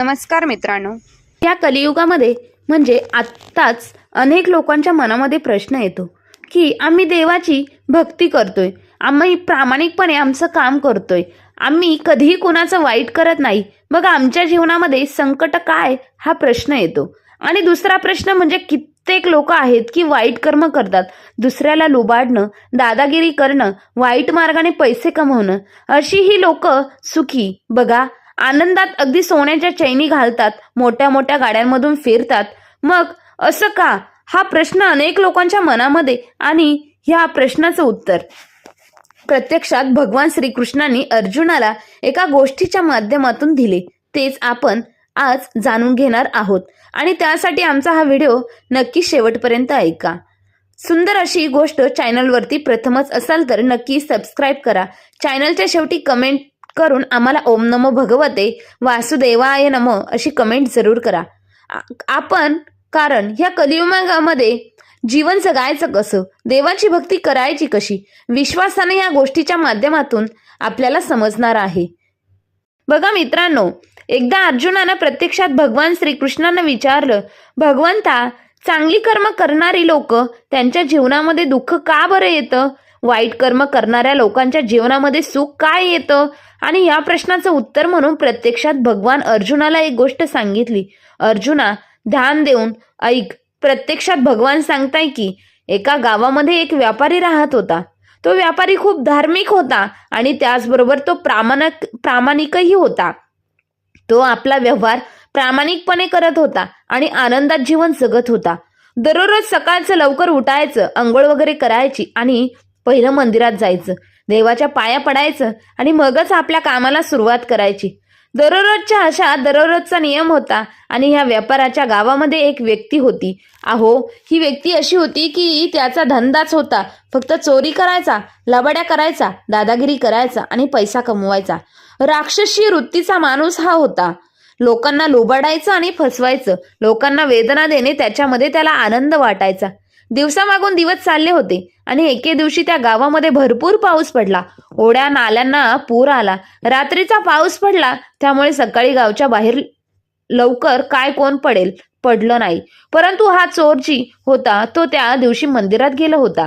नमस्कार मित्रांनो. या कलियुगामध्ये म्हणजे आत्ताच अनेक लोकांच्या मनामध्ये प्रश्न येतो की आम्ही देवाची भक्ती करतोय, आम्ही प्रामाणिकपणे आमचं काम करतोय, आम्ही कधीही कोणाचं वाईट करत नाही, मग आमच्या जीवनामध्ये संकट काय हा प्रश्न येतो. आणि दुसरा प्रश्न म्हणजे कित्येक लोक आहेत की वाईट कर्म करतात, दुसऱ्याला लुबाडणं, दादागिरी करणं, वाईट मार्गाने पैसे कमवणं. अशी ही लोक सुखी बघा, आनंदात अगदी सोन्याच्या चैनी घालतात, मोठ्या मोठ्या गाड्यांमधून फिरतात. मग असं का हा प्रश्न अनेक लोकांच्या मनामध्ये. आणि ह्या प्रश्नाचं उत्तर प्रत्यक्षात भगवान श्रीकृष्णांनी अर्जुनाला एका गोष्टीच्या माध्यमातून दिले, तेच आपण आज जाणून घेणार आहोत. आणि त्यासाठी आमचा हा व्हिडिओ नक्की शेवटपर्यंत ऐका. सुंदर अशी गोष्ट चॅनलवरती प्रथमच असाल तर नक्की सबस्क्राईब करा. चॅनलच्या शेवटी कमेंट करून आम्हाला ओम नमो भगवते वासुदेवाय नमो अशी कमेंट जरूर करा. आपण कारण ह्या कलियुगामध्ये जीवन जगायचं कसं, देवाची भक्ती करायची कशी, विश्वासाने या गोष्टीच्या माध्यमातून आपल्याला समजणार आहे. बघा मित्रांनो, एकदा अर्जुनानं प्रत्यक्षात भगवान श्रीकृष्णांना विचारलं, भगवंता, चांगली कर्म करणारी लोक त्यांच्या जीवनामध्ये दुःख का बरं येतं, वाईट कर्म करणाऱ्या लोकांच्या जीवनामध्ये सुख काय येतं. आणि या प्रश्नाचं उत्तर म्हणून प्रत्यक्षात भगवान अर्जुनाला एक गोष्ट सांगितली. अर्जुना, ध्यान देऊन ऐक. प्रत्यक्षात भगवान सांगताय की एका गावामध्ये एक व्यापारी राहत होता. तो व्यापारी खूप धार्मिक होता आणि त्याचबरोबर तो प्रामाणिकही होता. तो आपला व्यवहार प्रामाणिकपणे करत होता आणि आनंदात जीवन जगत होता. दररोज सकाळचं लवकर उठायचं, अंघोळ वगैरे करायची आणि पहिलं मंदिरात जायचं, देवाच्या पाया पडायचं आणि मगच आपल्या कामाला सुरुवात करायची. दररोजचा नियम होता. आणि ह्या व्यापाराच्या गावामध्ये एक व्यक्ती होती. अहो, ही व्यक्ती अशी होती की त्याचा धंदाच होता फक्त चोरी करायचा, लबाड्या करायचा, दादागिरी करायचा आणि पैसा कमवायचा. राक्षसी वृत्तीचा माणूस हा होता. लोकांना लुबाडायचं आणि फसवायचं, लोकांना वेदना देणे, त्याच्यामध्ये त्याला आनंद वाटायचा. दिवसामागून दिवस चालले होते आणि एके दिवशी त्या गावामध्ये भरपूर पाऊस पडला. ओढ्या नाल्यांना पूर आला. रात्रीचा पाऊस पडला, त्यामुळे सकाळी गावच्या बाहेर लवकर काय कोण पडलं नाही. परंतु हा चोर जी होता तो त्या दिवशी मंदिरात गेला होता,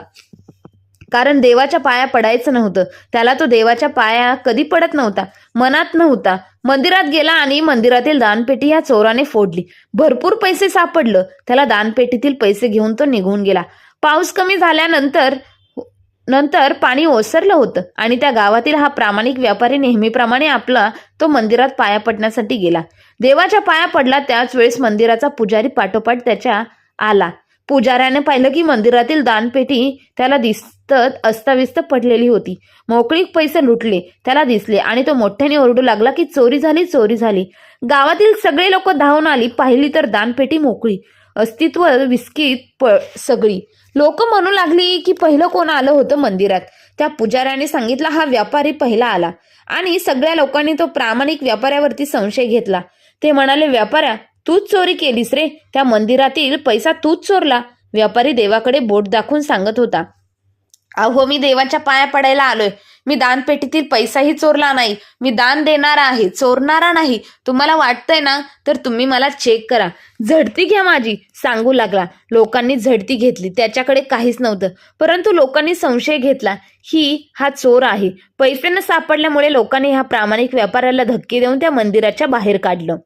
कारण देवाच्या पाया पडायचं नव्हतं. त्याला तो देवाच्या पाया कधी पडत नव्हता, मनात नव्हता. मंदिरात गेला आणि मंदिरातील दानपेटी या चोराने फोडली. भरपूर पैसे सापडलं त्याला. दानपेटीतील पैसे घेऊन तो निघून गेला. पाऊस कमी झाल्यानंतर पाणी ओसरलं होतं आणि त्या गावातील हा प्रामाणिक व्यापारी नेहमीप्रमाणे आपला तो मंदिरात पाया पडण्यासाठी गेला. देवाच्या पाया पडला. त्याच वेळेस मंदिराचा पुजारी पाठोपाठ त्याच्या आला. पुजाऱ्याने पाहिलं की मंदिरातील दानपेटी त्याला दिसत अस्ताव्यस्त पडलेली होती. मोकळीक पैसे लुटले त्याला दिसले आणि तो मोठ्याने ओरडू लागला की चोरी झाली, चोरी झाली. गावातील सगळे लोक धावून आली. पाहिली तर दानपेटी मोकळी, अस्तित्व विस्कित सगळी. लोक म्हणू लागली की पहिलं कोण आलं होतं मंदिरात. त्या पुजाऱ्याने सांगितलं हा व्यापारी पहिला आला. आणि सगळ्या लोकांनी तो प्रामाणिक व्यापाऱ्यावरती संशय घेतला. ते म्हणाले, व्यापाऱ्या, तूच चोरी केलीस रे, त्या मंदिरातील पैसा तूच चोरला. व्यापारी देवाकडे बोट दाखवून सांगत होता, अहो, मी देवाच्या पाया पडायला आलोय. मी दानपेटीतील पैसाही चोरला नाही. मी दान देणारा आहे, चोरणारा नाही. तुम्हाला वाटतंय ना, तर तुम्ही मला चेक करा. झडती घ्या माझी, सांगू लागला. लोकांनी झडती घेतली. त्याच्याकडे काहीच नव्हतं, परंतु लोकांनी संशय घेतला हा चोर आहे. पैसे न सापडल्यामुळे लोकांनी ह्या प्रामाणिक व्यापाऱ्याला धक्के देऊन त्या मंदिराच्या बाहेर काढलं.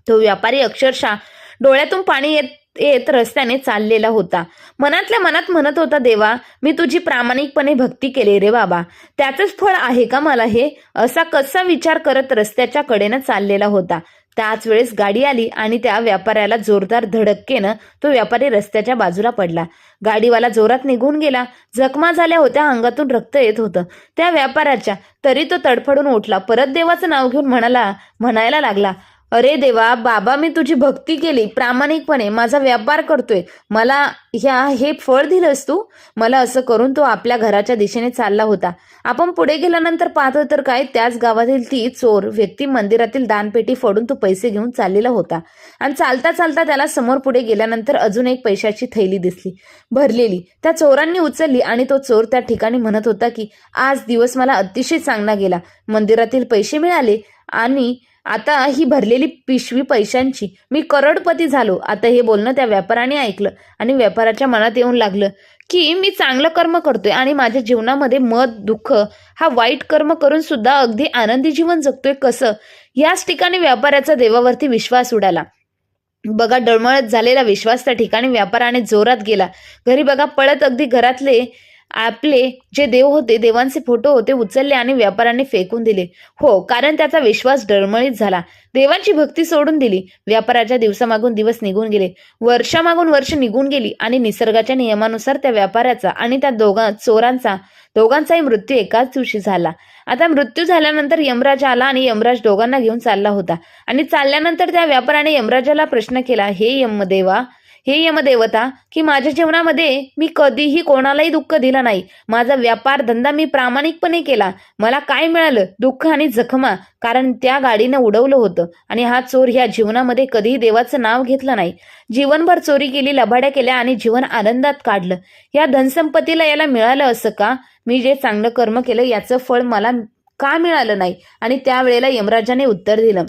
तो व्यापारी अक्षरशः डोळ्यातून पाणी येत रस्त्याने चाललेला होता. मनातल्या मनात म्हणत होता, देवा, मी तुझी प्रामाणिकपणे भक्ती केली रे बाबा, त्याचंच फळ आहे का मला हे, असा कसा विचार करत रस्त्याच्या कडेनं चाललेला होता. त्याच वेळेस गाडी आली आणि त्या व्यापाऱ्याला जोरदार धडकेनं तो व्यापारी रस्त्याच्या बाजूला पडला. गाडीवाला जोरात निघून गेला. जखमा झाल्या होत्या, अंगातून रक्त येत होतं त्या व्यापाऱ्याच्या. तरी तो तडफडून उठला. परत देवाचं नाव घेऊन म्हणायला लागला, अरे देवा, बाबा, मी तुझी भक्ती केली प्रामाणिकपणे, माझा व्यापार करतोय, मला हे फळ दिलंस तू. मला असं करून तो आपल्या घराच्या दिशेने चालला होता. आपण पुढे गेल्यानंतर पाहतो तर काय, त्याच गावातील ती चोर व्यक्ती मंदिरातील दानपेटी फोडून तो पैसे घेऊन चाललेला होता. आणि चालता चालता त्याला समोर पुढे गेल्यानंतर अजून एक पैशाची थैली दिसली भरलेली. त्या चोरांनी उचलली आणि तो चोर त्या ठिकाणी म्हणत होता की आज दिवस मला अतिशय चांगला गेला. मंदिरातील पैसे मिळाले आणि आता ही भरलेली पिशवी पैशांची, मी करोडपती झालो. आता हे बोलणं त्या व्यापाऱ्याने ऐकलं आणि व्यापाऱ्याच्या मनात येऊन लागलं की मी चांगलं कर्म करतोय आणि माझ्या जीवनामध्ये मद दुःख हा वाईट कर्म करून सुद्धा अगदी आनंदी जीवन जगतोय कसं. याच ठिकाणी व्यापाऱ्याचा देवावरती विश्वास उडाला. बघा, डळमळत झालेला विश्वास त्या ठिकाणी व्यापाराने जोरात गेला. घरी बघा पळत अगदी घरातले आपले जे देव होते, देवांचे फोटो होते, उचलले आणि व्यापाऱ्याने फेकून दिले. हो, कारण त्याचा विश्वास डळमळीत झाला. देवांची भक्ती सोडून दिली. व्यापाराच्या दिवसामागून दिवस निघून गेले, वर्षामागून वर्ष निघून गेली आणि निसर्गाच्या नियमानुसार त्या व्यापाऱ्याचा आणि त्या दोघांचाही मृत्यू एकाच दिवशी झाला. आता मृत्यू झाल्यानंतर यमराज आला आणि यमराज दोघांना घेऊन चालला होता आणि चालल्यानंतर त्या व्यापाऱ्याने यमराजाला प्रश्न केला, हे यमदेवता, की माझ्या जीवनामध्ये मी कधीही कोणालाही दुःख दिलं नाही. माझा व्यापार धंदा मी प्रामाणिकपणे केला. मला काय मिळालं? दुःख आणि जखमा, कारण त्या गाडीनं उडवलं होतं. आणि हा चोर ह्या जीवनामध्ये कधीही देवाचं नाव घेतलं नाही. जीवनभर चोरी केली, लबाड्या केल्या आणि जीवन आनंदात काढलं. या धनसंपत्तीला याला मिळालं असं का? मी जे चांगलं कर्म केलं याचं फळ मला का मिळालं नाही? आणि त्यावेळेला यमराजाने उत्तर दिलं,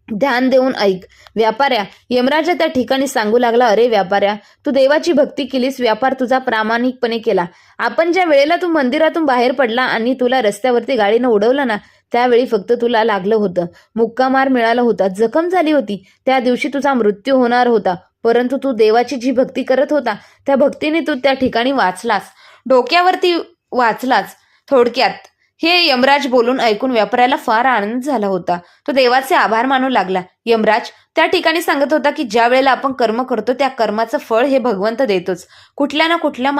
ध्यान देऊन ऐक व्यापाऱ्या. यमराजा त्या ठिकाणी सांगू लागला, अरे व्यापाऱ्या, तू देवाची भक्ती केलीस, व्यापार तुझा प्रामाणिकपणे केला. आपण ज्या वेळेला तू मंदिरातून बाहेर पडला आणि तुला रस्त्यावरती गाडीनं उडवलं ना, त्यावेळी फक्त तुला लागलं होतं, मुक्कामार मिळाला होता, जखम झाली होती. त्या दिवशी तुझा मृत्यू होणार होता. परंतु तू देवाची जी भक्ती करत होता त्या भक्तीने तू त्या ठिकाणी वाचलास, डोक्यावरती वाचलास. थोडक्यात हे यमराज बोलून ऐकून व्यापाऱ्याला फार आनंद झाला होता. तो देवाचे आभार मानू लागला. यमराज त्या ठिकाणी सांगत होता की ज्या वेळेला आपण कर्म करतो त्या कर्माचं फळ हे भगवंत देतोच. कुठल्या ना कुठल्या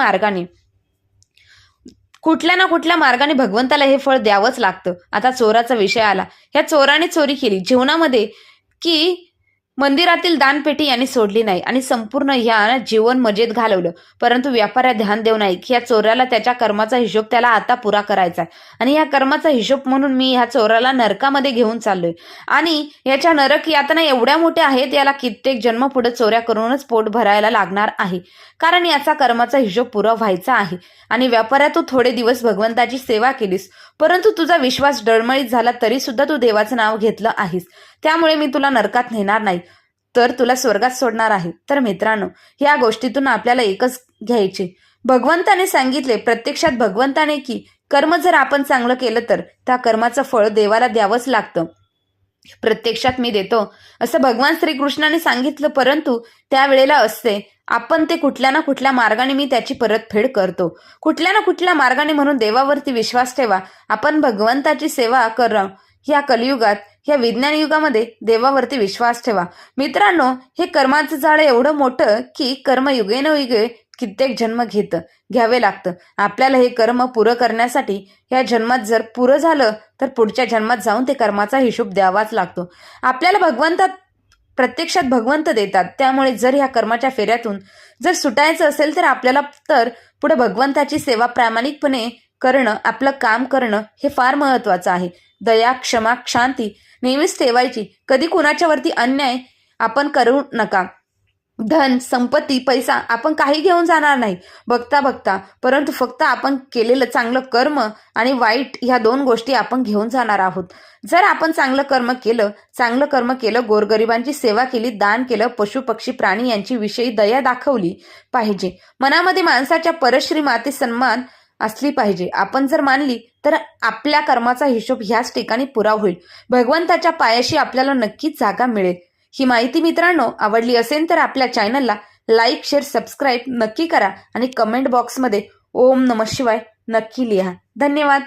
मार्गाने भगवंताला हे फळ द्यावंच लागतं. आता चोराचा विषय आला. ह्या चोराने चोरी केली जीवनामध्ये की मंदिरातील दानपेटी यांनी सोडली नाही आणि संपूर्ण ह्या जीवन मजेत घालवलं. परंतु व्यापाऱ्या ध्यान देऊन ऐक, ह्या चोराला त्याच्या कर्माचा हिशोब त्याला आता पुरा करायचा आहे. आणि ह्या कर्माचा हिशोब म्हणून मी ह्या चोराला नरकामध्ये घेऊन चाललोय. आणि याच्या नरक यातना एवढ्या मोठ्या आहेत, याला कित्येक जन्म पुढे चोऱ्या करूनच पोट भरायला लागणार आहे. कारण याचा कर्माचा हिशोब पुरा व्हायचा आहे. आणि व्यापाऱ्या, तू थोडे दिवस भगवंताची सेवा केलीस, परंतु तुझा विश्वास डळमळीत झाला तरी सुद्धा तू देवाचं नाव घेतलं आहेस. त्यामुळे मी तुला नरकात नेणार नाही, तर तुला स्वर्गात सोडणार आहे. तर मित्रांनो, या गोष्टीतून आपल्याला एकच घ्यायचे, भगवंताने सांगितले, प्रत्यक्षात भगवंताने की कर्म जर आपण चांगलं केलं तर त्या कर्माचं फळ देवाला द्यावंच लागतं. प्रत्यक्षात मी देतो असं भगवान श्रीकृष्णाने सांगितलं, परंतु त्यावेळेला असते आपण ते कुठल्या ना कुठल्या मार्गाने मी त्याची परतफेड करतो. कुठल्या ना कुठल्या मार्गाने, म्हणून देवावरती विश्वास ठेवा. आपण भगवंताची सेवा करा. ह्या कलियुगात, ह्या विज्ञान युगामध्ये देवावरती विश्वास ठेवा. मित्रांनो, हे कर्माचं जाळ एवढं मोठं की कर्म युगे कित्येक जन्म घ्यावे लागतं. आपल्याला हे कर्म पुरं करण्यासाठी या जन्मात जर पुरं झालं तर पुढच्या जन्मात जाऊन ते कर्माचा हिशोब द्यावाच लागतो. आपल्याला प्रत्यक्षात भगवंत देतात. त्यामुळे जर ह्या कर्माच्या फेऱ्यातून जर सुटायचं असेल तर आपल्याला पुढे भगवंताची सेवा प्रामाणिकपणे करणं, आपलं काम करणं हे फार महत्वाचं आहे. दया, क्षमा, शांती नेहमीच ठेवायची. कधी कुणाच्यावरती अन्याय आपण करू नका. धन, संपत्ती, पैसा आपण काही घेऊन जाणार नाही बघता, परंतु फक्त आपण केलेलं चांगलं कर्म आणि वाईट ह्या दोन गोष्टी आपण घेऊन जाणार आहोत. जर आपण चांगलं कर्म केलं, गोरगरिबांची सेवा केली, दान केलं, पशु पक्षी प्राणी यांची विषयी दया दाखवली पाहिजे. मनामध्ये माणसाच्या परश्री माते सन्मान असली पाहिजे. आपण जर मानली तर आपल्या कर्माचा हिशोब ह्याच ठिकाणी पुरा होईल. भगवंताच्या पायाशी आपल्याला नक्कीच जागा मिळेल. ही माहिती मित्रांनो आवडली असेल तर आपल्या चॅनलला लाईक, शेअर, सबस्क्राईब नक्की करा आणि कमेंट बॉक्समध्ये ओम नमः शिवाय नक्की लिहा. धन्यवाद.